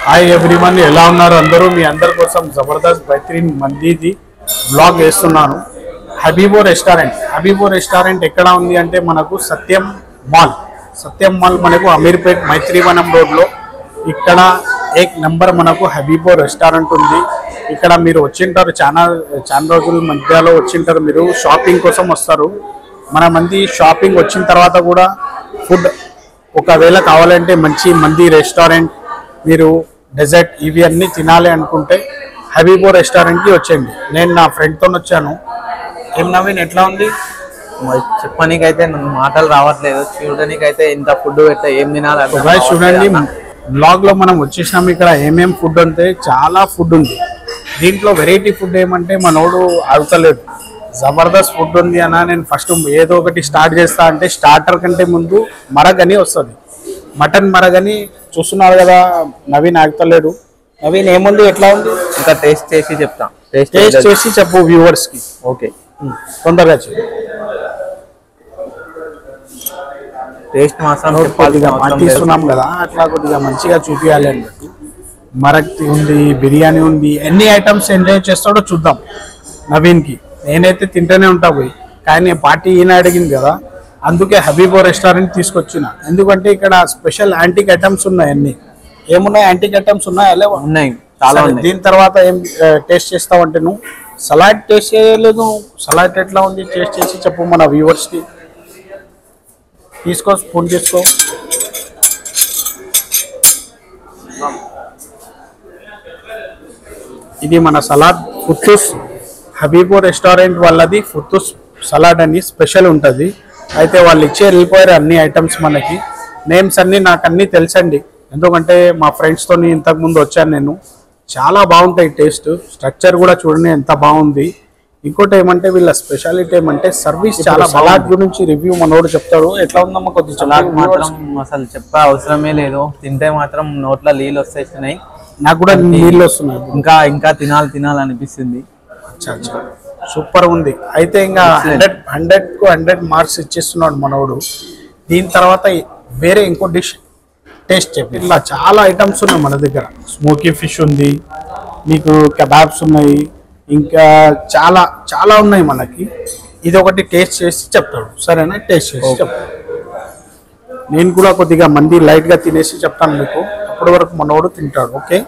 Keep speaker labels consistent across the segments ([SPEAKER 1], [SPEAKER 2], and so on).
[SPEAKER 1] Hi everyone, ఎలా ఉన్నారు అందరూ? మీ అందరి కోసం జబర్దస్త్ బెహతరీన్ మందీది బ్లాగ్ వేస్తున్నాను. హబీబో రెస్టారెంట్ ఎక్కడ ఉంది అంటే మనకు సత్యం మాల్ మనకు అమీర్పేట్ మైత్రివనం రోడ్లో ఇక్కడ ఏక్ నంబర్ మనకు హబీబో రెస్టారెంట్ ఉంది. ఇక్కడ మీరు వచ్చింటారు, చాలా రోజుల మధ్యలో వచ్చింటారు. మీరు షాపింగ్ కోసం వస్తారు. మన మంది షాపింగ్ వచ్చిన తర్వాత కూడా ఫుడ్ ఒకవేళ కావాలంటే మంచి మంది రెస్టారెంట్, మీరు డెజర్ట్ ఇవి అన్నీ తినాలి అనుకుంటే హబీబో రెస్టారెంట్కి వచ్చేయండి. నేను నా ఫ్రెండ్తో వచ్చాను. ఏం నవీన్, ఎట్లా ఉంది?
[SPEAKER 2] చెప్పనీకైతే మాటలు రావట్లేదు. చూడడానికైతే ఇంత ఫుడ్ పెట్టా ఏం తినాలి
[SPEAKER 1] చూడండి. బ్లాగ్ లో మనం వచ్చేసినాం. ఇక్కడ ఏమేం ఫుడ్ అంటే చాలా ఫుడ్ ఉంది. దీంట్లో వెరైటీ ఫుడ్ ఏమంటే మనోడు అడుగుతలేదు, జబర్దస్త్ ఫుడ్ ఉంది అన్న. నేను ఫస్ట్ ఏదో ఒకటి స్టార్ట్ చేస్తా అంటే స్టార్టర్ కంటే ముందు మరగని వస్తుంది, మటన్ మరగని. చూస్తున్నారు కదా, నవీన్ ఆగుతలేడు. నవీన్ ఏముంది, ఎట్లా ఉంది?
[SPEAKER 2] ఇంకా టేస్ట్ చేసి చెప్తా.
[SPEAKER 1] టేస్ట్ చేసి చెప్పు వ్యూవర్స్ కి.
[SPEAKER 2] ఓకే,
[SPEAKER 1] తొందరగా చెప్పు.
[SPEAKER 2] టేస్ట్ మాత్రం
[SPEAKER 1] తీస్తున్నాం కదా, అట్లా కొద్దిగా మంచిగా చూపించాలి అన్నట్టు. మరక్తి ఉంది, బిర్యానీ ఉంది, ఎన్ని ఐటమ్స్ ఎంజాయ్ చేస్తాడో చూద్దాం నవీన్కి. నేనైతే తింటూనే ఉంటా పోయి, కానీ పార్టీ ఈయన అడిగింది కదా, అందుకే హబీబో రెస్టారెంట్ తీసుకొచ్చిన. ఎందుకంటే ఇక్కడ స్పెషల్ యాంటిక్ ఐటమ్స్ ఉన్నాయి. అన్ని ఏమున్నాయి? యాంటిక్ ఐటమ్స్ ఉన్నాయి, అలా
[SPEAKER 2] ఉన్నాయి చాలా.
[SPEAKER 1] దీని తర్వాత ఏం టేస్ట్ చేస్తావంటే నువ్వు సలాడ్ టేస్ట్ చేయలేదు. సలాడ్ ఎట్లా ఉంది టేస్ట్ చేసి చెప్పు మన వ్యూవర్స్కి. తీసుకో, స్పూన్ తీసుకో. ఇది మన సలాడ్ ఫుట్టూస్ హబీబో రెస్టారెంట్ వాళ్ళది. ఫుట్టూస్ సలాడ్ అని స్పెషల్ ఉంటుంది. అయితే వాళ్ళు ఇచ్చే వెళ్ళిపోయారు అన్ని ఐటమ్స్. మనకి నేమ్స్ అన్నీ నాకు అన్నీ తెలుసండి, ఎందుకంటే మా ఫ్రెండ్స్తో ఇంతకుముందు వచ్చాను నేను. చాలా బాగుంటాయి టేస్ట్. స్ట్రక్చర్ కూడా చూడండి ఎంత బాగుంది. ఇంకోటి ఏమంటే వీళ్ళ స్పెషాలిటీ ఏమంటే సర్వీస్ చాలా. సలాడ్ గురించి రివ్యూ మనోడు చెప్తాడు. ఎట్లా ఉందమ్మా కొద్దిగా?
[SPEAKER 2] సలాడ్ మాత్రం అసలు చెప్పే అవసరమే లేదు. తింటే మాత్రం నోట్లో నీళ్ళు వస్తున్నాయి.
[SPEAKER 1] నాకు కూడా నీళ్ళు వస్తున్నాయి.
[SPEAKER 2] ఇంకా తినాలనిపిస్తుంది.
[SPEAKER 1] సూపర్ ఉంది. అయితే ఇంకా 100కు 100 మార్క్స్ ఇచ్చేస్తున్నాడు మనోడు. దీని తర్వాత వేరే ఇంకో డిష్ టేస్ట్ చెప్పి. ఇట్లా చాలా ఐటమ్స్ ఉన్నాయి మన దగ్గర. స్మోకీ ఫిష్ ఉంది, మీకు కబాబ్స్ ఉన్నాయి, ఇంకా చాలా ఉన్నాయి మనకి. ఇది ఒకటి టేస్ట్ చేసి చెప్తాడు, సరేనా? టేస్ట్ చేసి చెప్తాడు. నేను కూడా కొద్దిగా మంది లైట్గా తినేసి చెప్తాను మీకు. అప్పటి వరకు మనోడు తింటాడు. ఓకే,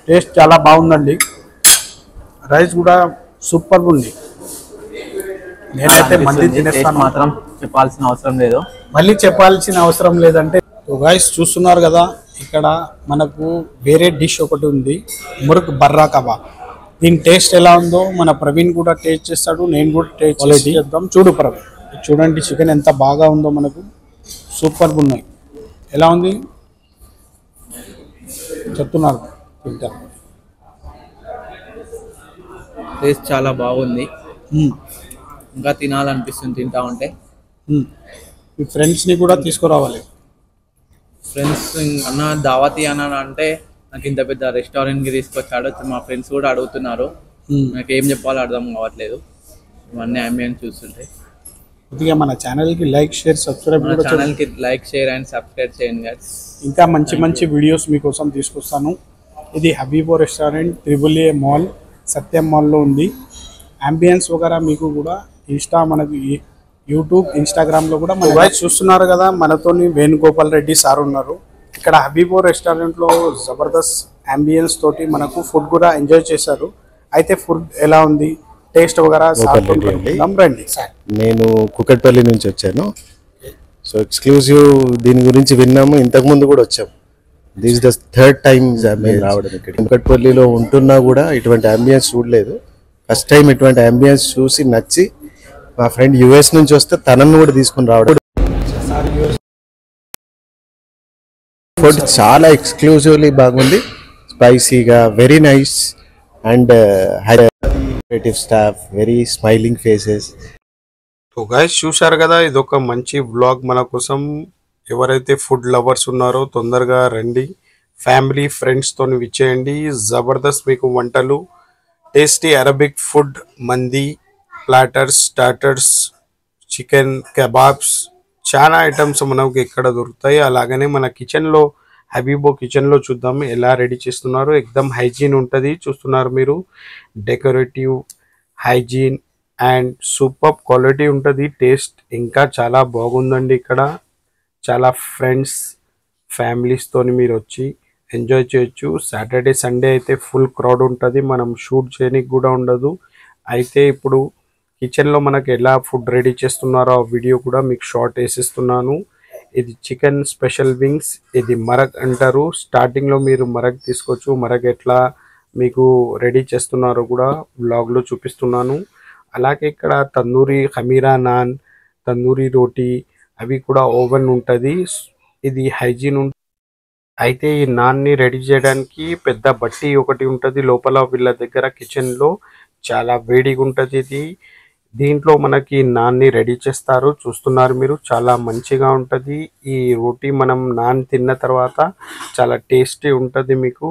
[SPEAKER 1] టేస్ట్ చాలా బాగుందండి. రైస్ కూడా సూపర్ ఉంది. నేనైతే మంది తినేస్తాను.
[SPEAKER 2] మాత్రం చెప్పాల్సిన అవసరం లేదు.
[SPEAKER 1] మళ్ళీ చెప్పాల్సిన అవసరం లేదంటే గైస్ చూస్తున్నారు కదా, ఇక్కడ మనకు వేరే డిష్ ఒకటి ఉంది, మురుక్ బర్రా కబాబ్. దీని టేస్ట్ ఎలా ఉందో మన ప్రవీణ్ కూడా టేస్ట్ చేస్తాడు, నేను కూడా టేస్ట్ చేద్దాం. చూడు ప్రవీణ్, చూడండి చికెన్ ఎంత బాగా ఉందో మనకు. సూపర్ ఉన్నాయి. ఎలా ఉంది చెప్తున్నారు?
[SPEAKER 2] టేస్ట్ చాలా బాగుంది. ఇంకా తినాలనిపిస్తుంది తింటా ఉంటే.
[SPEAKER 1] మీ ఫ్రెండ్స్ని కూడా తీసుకురావాలి.
[SPEAKER 2] ఫ్రెండ్స్ అన్న దావతి అన్న అంటే నాకు ఇంత పెద్ద రెస్టారెంట్కి తీసుకొచ్చాడు. మా ఫ్రెండ్స్ కూడా అడుగుతున్నారు. నాకు ఏం చెప్పాలో అర్థం కావట్లేదు ఇవన్నీ అంబియన్స్ చూస్తుంటే.
[SPEAKER 1] కొద్దిగా మన ఛానల్కి లైక్, షేర్, సబ్స్క్రైబ్.
[SPEAKER 2] మన ఛానల్కి లైక్, షేర్ అండ్ సబ్స్క్రైబ్ చేయండి గైస్.
[SPEAKER 1] ఇంకా మంచి వీడియోస్ మీకోసం తీసుకొస్తాను. ఇది హబీబో రెస్టారెంట్, AAA మాల్, సత్యం మాల్లో ఉంది. అంబియన్స్ వగేరా మీకు కూడా మనకి యూట్యూబ్, ఇన్స్టాగ్రామ్లో కూడా మన చూస్తున్నారు కదా. మనతోని వేణుగోపాల్ రెడ్డి సార్ ఉన్నారు. ఇక్కడ హబీబో రెస్టారెంట్లో జబర్దస్త్ అంబియన్స్ తోటి మనకు ఫుడ్ కూడా ఎంజాయ్ చేశారు. అయితే ఫుడ్ ఎలా ఉంది, టేస్ట్ వగేరా రండి సార్.
[SPEAKER 3] నేను కుకట్పల్లి నుంచి వచ్చాను. సో ఎక్స్క్లూజివ్ దీని గురించి విన్నాము, ఇంతకుముందు కూడా వచ్చాము. దిస్ ద థర్డ్ టైం మేము రావడం. ఇక్కడ కుకట్పల్లిలో ఉంటున్నా కూడా ఇటువంటి అంబియన్స్ చూడలేదు. ఫస్ట్ టైం ఇటువంటి అంబియన్స్ చూసి నచ్చి మా ఫ్రెండ్ US నుంచి వస్తే తనను కూడా తీసుకుని రావడం. ఫుడ్ చాలా ఎక్స్క్లూజివ్లీ బాగుంది, స్పైసీగా, వెరీ నైస్ అండ్ హైరేటివ్ staff, very smiling faces.
[SPEAKER 1] So guys చూశారు కదా, ఇదొక మంచి వ్లాగ్ మన కోసం. ఎవరైతే ఫుడ్ లవర్స్ ఉన్నారో తొందరగా రండి, ఫ్యామిలీ ఫ్రెండ్స్తో విచ్చేయండి. జబర్దస్త్ మీకు వంటలు, టేస్టీ అరబిక్ ఫుడ్, మంది, ప్లాటర్స్, స్టార్టర్స్,
[SPEAKER 4] చికెన్ కబాబ్స్ చాలా ఐటమ్స్ మనకు ఇక్కడ దొరుకుతాయి. అలాగనే మన కిచెన్లో హబీబో కిచెన్లో చూద్దాం ఎలా రెడీ చేస్తున్నారు. ఎక్దమ్ హైజీన్ ఉంటుంది చూస్తున్నారు మీరు. Decorative hygiene and super quality ఉంటుంది. టేస్ట్ ఇంకా చాలా బాగుందండి. ఇక్కడ చాలా ఫ్రెండ్స్ ఫ్యామిలీస్తో మీరు వచ్చి ఎంజాయ్ చేయొచ్చు. సాటర్డే సండే అయితే ఫుల్ క్రౌడ్ ఉంటుంది, మనం షూట్ చేయడానికి కూడా ఉండదు. అయితే ఇప్పుడు కిచెన్లో మనకు ఎలా ఫుడ్ రెడీ చేస్తున్నారో ఆ వీడియో కూడా మీకు షార్ట్ వేసిస్తున్నాను. ఇది చికెన్ స్పెషల్ వింగ్స్, ఇది మరగ్ అంటారు. స్టార్టింగ్లో మీరు మరగ్ తీసుకోవచ్చు. మరగ్ ఎట్లా మీకు రెడీ చేస్తున్నారో కూడా వ్లాగ్లో చూపిస్తున్నాను. అలాగే ఇక్కడ తందూరి ఖమీరా నాన్, తందూరి రోటీ అవి కూడా ఓవెన్ ఉంటుంది. ఇది హైజీన్ అయితే ఈ నాన్ని రెడీ చేయడానికి పెద్ద బట్టి ఒకటి ఉంటుంది లోపల వీళ్ళ దగ్గర కిచెన్లో. చాలా వేడిగా ఉంటుంది ఇది. దీంట్లో మనకి నాన్ని రెడీ చేస్తారు చూస్తున్నారు మీరు. చాలా మంచిగా ఉంటుంది ఈ రోటీ. మనం నాన్ తిన్న తర్వాత చాలా టేస్టీ ఉంటుంది మీకు.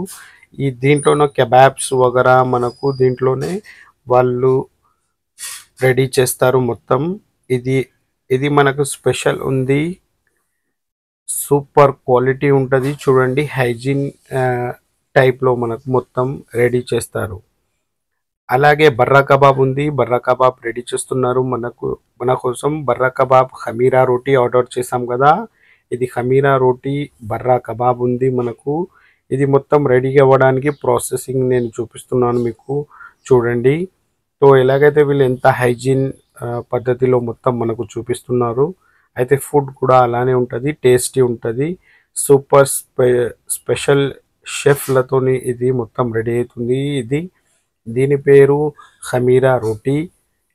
[SPEAKER 4] ఈ దీంట్లోనే కెబాబ్స్ వగరా మనకు దీంట్లోనే వాళ్ళు రెడీ చేస్తారు మొత్తం. ఇది మనకు స్పెషల్ ఉంది. సూపర్ క్వాలిటీ ఉంటుంది చూడండి. హైజీన్ టైప్లో మనకు మొత్తం రెడీ చేస్తారు. అలాగే బర్రా కబాబ్ ఉంది. బర్రా కబాబ్ రెడీ చేస్తున్నారు మన కోసం. బర్రా కబాబ్ ఖమీరా రోటీ ఆర్డర్ చేసాం కదా, ఇది ఖమీరా రోటీ బర్రా కబాబ్ ఉంది మనకు. ఇది మొత్తం రెడీ అవ్వడానికి ప్రాసెసింగ్ నేను చూపిస్తున్నాను మీకు చూడండి. సో ఎలాగైతే వీళ్ళు ఎంత హైజీన్ పద్ధతిలో మొత్తం మనకు చూపిస్తున్నారు. అయితే ఫుడ్ కూడా అలానే ఉంటుంది, టేస్టీ ఉంటుంది. సూపర్ స్పెషల్ షెఫ్లతోని ఇది మొత్తం రెడీ అవుతుంది. దీని పేరు ఖమీరా రోటీ.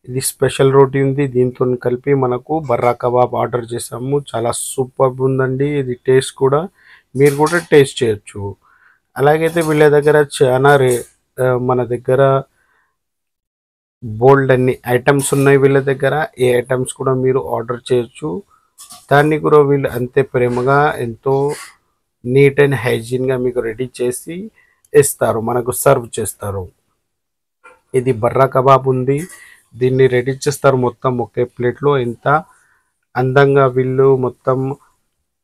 [SPEAKER 4] ఇది స్పెషల్ రోటీ ఉంది. దీంతో కలిపి మనకు బర్రా కబాబ్ ఆర్డర్ చేసాము. చాలా సూపర్ ఉందండి. ఇది టేస్ట్ కూడా మీరు కూడా టేస్ట్ చేయొచ్చు. అలాగైతే వీళ్ళ దగ్గర చాలా మన దగ్గర బోల్డ్ అన్ని ఐటమ్స్ ఉన్నాయి వీళ్ళ దగ్గర. ఏ ఐటమ్స్ కూడా మీరు ఆర్డర్ చేయొచ్చు. దాన్ని కూడా వీళ్ళు అంతే ప్రేమగా ఎంతో నీట్ అండ్ హైజీన్గా మీకు రెడీ చేసి ఇస్తారు, మనకు సర్వ్ చేస్తారు. ఇది బర్రా కబాబ్ ఉంది. దీన్ని రెడీ చేస్తారు మొత్తం ఒకే ప్లేట్లో. ఎంత అందంగా వీళ్ళు మొత్తం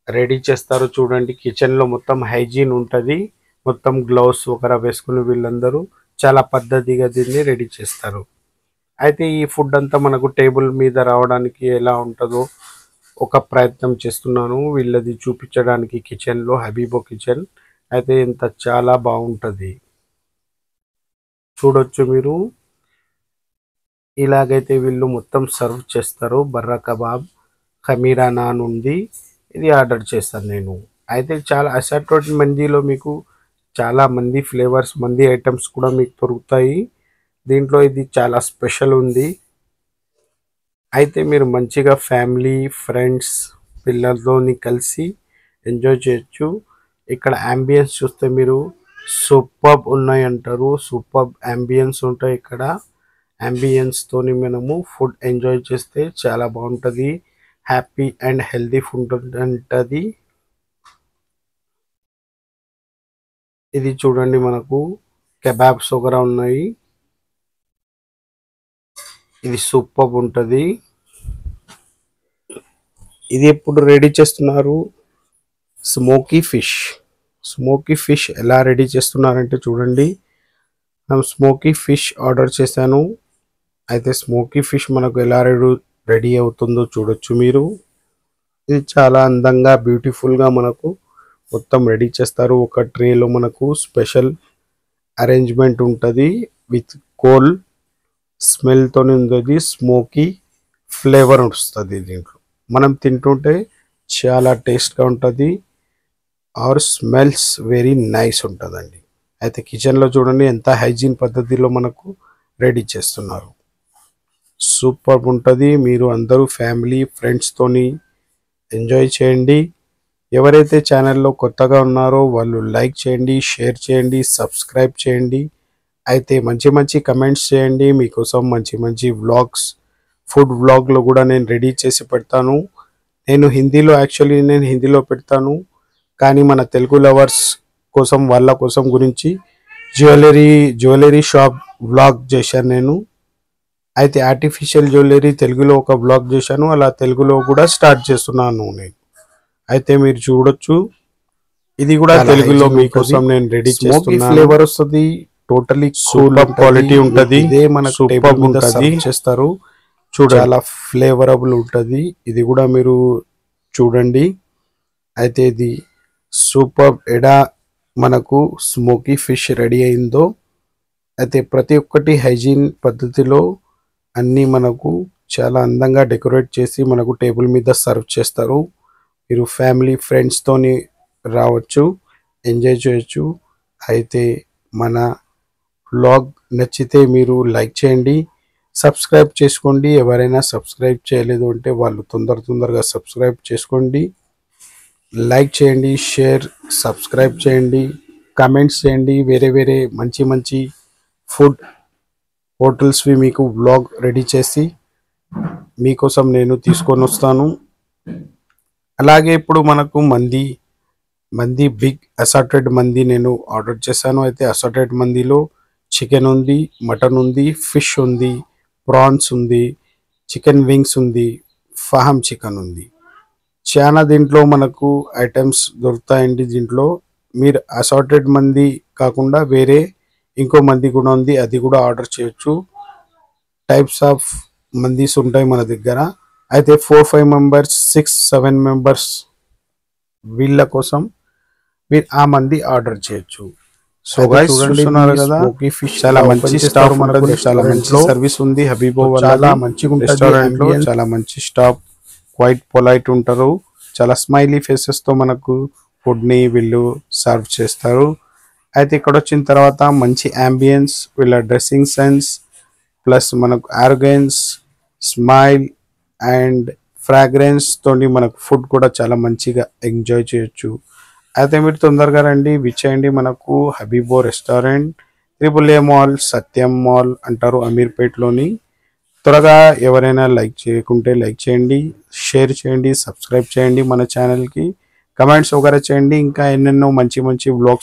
[SPEAKER 4] రెడీ చేస్తారు చూడండి. కిచెన్లో మొత్తం హైజీన్ ఉంటుంది. మొత్తం గ్లౌస్ వగరా వేసుకుని వీళ్ళందరూ చాలా పద్ధతిగా దీన్ని రెడీ చేస్తారు. అయితే ఈ ఫుడ్ అంతా మనకు టేబుల్ మీద రావడానికి ఎలా ఉంటుందో ఒక ప్రయత్నం చేస్తున్నాను వీళ్ళది చూపించడానికి కిచెన్లో. హబీబో కిచెన్ అయితే ఇంత చాలా బాగుంటుంది చూడొచ్చు మీరు. ఇలాగైతే వీళ్ళు మొత్తం సర్వ్ చేస్తారు. బర్రా కబాబ్ ఖమీరా నాన్ ఉంది, ఇది ఆర్డర్ చేస్తాను నేను. అయితే చాలా అసార్టెడ్ మందీలో మీకు చాలా మంది ఫ్లేవర్స్ మంది ఐటమ్స్ కూడా మీకు దొరుకుతాయి. దీంట్లో ఇది చాలా స్పెషల్ ఉంది. అయితే మీరు మంచిగా ఫ్యామిలీ ఫ్రెండ్స్ పిల్లలతోని కలిసి ఎంజాయ్ చేయొచ్చు. ఇక్కడ అంబియన్స్ చూస్తే మీరు సూపర్ ఉన్నాయి అంటారు. సూపర్ అంబియన్స్ ఉంటాయి ఇక్కడ. అంబియన్స్తోని మనము ఫుడ్ ఎంజాయ్ చేస్తే చాలా బాగుంటుంది. హ్యాపీ అండ్ హెల్దీ ఫుడ్ ఉంటుంది. ఇది చూడండి మనకు కెబాబ్స్ వగరా ఉన్నాయి. ఇది సూపర్ ఉంటుంది. ఇది ఎప్పుడు రెడీ చేస్తున్నారు స్మోకీ ఫిష్. స్మోకీ ఫిష్ ఎలా రెడీ చేస్తున్నారంటే చూడండి. నేను స్మోకీ ఫిష్ ఆర్డర్ చేశాను. అయితే స్మోకీ ఫిష్ మనకు ఎలా రెడీ అవుతుందో చూడొచ్చు మీరు. ఇది చాలా అందంగా బ్యూటిఫుల్గా మనకు మొత్తం రెడీ చేస్తారు. ఒక ట్రేలో మనకు స్పెషల్ అరేంజ్మెంట్ ఉంటుంది విత్ కోల్ స్మెల్తోనే ఉంది. స్మోకీ ఫ్లేవర్ వస్తుంది దీంట్లో. మనం తింటుంటే చాలా టేస్ట్గా ఉంటుంది. ఆర్ స్మెల్స్ వెరీ నైస్ ఉంటుందండి. అయితే కిచెన్లో చూడండి ఎంత హైజీన్ పద్ధతిలో మనకు రెడీ చేస్తున్నారు. సూపర్ ఉంటుంది. మీరు అందరూ ఫ్యామిలీ ఫ్రెండ్స్తోని ఎంజాయ్ చేయండి. ఎవరైతే ఛానల్లో కొత్తగా ఉన్నారో వాళ్ళు లైక్ చేయండి, షేర్ చేయండి, సబ్స్క్రైబ్ చేయండి. అయితే మంచి మంచి కమెంట్స్ చేయండి. మీకోసం మంచి మంచి వ్లాగ్స్ ఫుడ్ వ్లాగ్లో కూడా నేను రెడీ చేసి పెడతాను. నేను హిందీలో పెడతాను. కానీ మన తెలుగు లవర్స్ కోసం వాళ్ళ కోసం గురించి జ్యువెలరీ షాప్ వ్లాగ్ చేశాను నేను. అయితే ఆర్టిఫిషియల్ జ్యువెలరీ తెలుగులో ఒక బ్లాగ్ చేశాను, అలా తెలుగులో కూడా స్టార్ట్ చేస్తున్నాను నేను. అయితే మీరు చూడొచ్చు, ఇది కూడా తెలుగులో మీకోసం నేను రెడీ చేస్తున్నాను. ఫ్లేవర్ వస్తుంది, టోటలీ సూపర్ క్వాలిటీ ఉంటది. ఇదే మనకు టేబుల్ మీద సర్వ్ చేస్తారు. చాలా ఫ్లేవరబుల్ ఉంటది. ఇది కూడా మీరు చూడండి. అయితే ఇది సూపర్ ఎడా మనకు స్మోకీ ఫిష్ రెడీ అయిందో, అయితే ప్రతి ఒక్కటి హైజీన్ పద్ధతిలో అన్నీ మనకు చాలా అందంగా డెకరేట్ చేసి మనకు టేబుల్ మీద సర్వ్ చేస్తారు. మీరు ఫ్యామిలీ ఫ్రెండ్స్తోని రావచ్చు, ఎంజాయ్ చేయొచ్చు. అయితే మన వ్లాగ్ నచ్చితే మీరు లైక్ చేయండి, సబ్స్క్రైబ్ చేసుకోండి. ఎవరైనా సబ్స్క్రైబ్ చేయలేదు అంటే వాళ్ళు తొందరగా సబ్స్క్రైబ్ చేసుకోండి. లైక్ చేయండి, షేర్, సబ్స్క్రైబ్ చేయండి, కామెంట్స్ చేయండి. వేరే మంచి ఫుడ్ హోటల్స్వి మీకు వ్లాగ్ రెడీ చేసి మీకోసం నేను తీసుకొని వస్తాను. అలాగే ఇప్పుడు మనకు మంది బిగ్ అసార్టెడ్ మంది నేను ఆర్డర్ చేశాను. అయితే అసార్టెడ్ మందిలో చికెన్ ఉంది, మటన్ ఉంది, ఫిష్ ఉంది, ప్రాన్స్ ఉంది, చికెన్ వింగ్స్ ఉంది, ఫాహం చికెన్ ఉంది. చాలా దీంట్లో మనకు ఐటమ్స్ దొరుకుతాయండి. దీంట్లో మీరు అసార్టెడ్ మంది కాకుండా వేరే ఇంకో మంది కూడా ఉంది, అది కూడా ఆర్డర్ చేయొచ్చు. టైప్స్ ఆఫ్ మందీస్ ఉంటాయి మన దగ్గర. అయితే 4-5 మెంబర్స్, 6-7 మెంబర్స్ వీళ్ళ కోసం మీరు ఆ మంది ఆర్డర్ చేయొచ్చు. సో గైస్ చూస్తున్నారు కదా, చాలా మంచి స్టాఫ్ ఉంటుంది, చాలా మంచి సర్వీస్ ఉంది. హబీబో చాలా మంచిగా ఉంటుంది. రెస్టారెంట్ లో చాలా మంచి స్టాఫ్, క్వైట్ పొలైట్ ఉంటారు. చాలా స్మైలీ ఫేసెస్ తో మనకు ఫుడ్ ని వీళ్ళు సర్వ్ చేస్తారు. అయితే ఇక్కడ వచ్చిన తర్వాత మంచి అంబియన్స్, వీళ్ళ డ్రెస్సింగ్ సెన్స్ ప్లస్ మనకు ఆరోగెన్స్, స్మైల్ అండ్ ఫ్రాగ్రెన్స్ తోని మనకు ఫుడ్ కూడా చాలా మంచిగా ఎంజాయ్ చేయొచ్చు. అయితే మీరు తొందరగా రండి, విచ్చేయండి. మనకు హబీబో రెస్టారెంట్, AAA మాల్, సత్యం మాల్ అంటారు అమీర్పేట్లోని. త్వరగా ఎవరైనా లైక్ చేయకుంటే లైక్ చేయండి, షేర్ చేయండి, సబ్స్క్రైబ్ చేయండి మన ఛానల్కి, కమెంట్స్ వగైరా చేయండి. ఇంకా ఎన్నెన్నో మంచి వ్లాగ్స్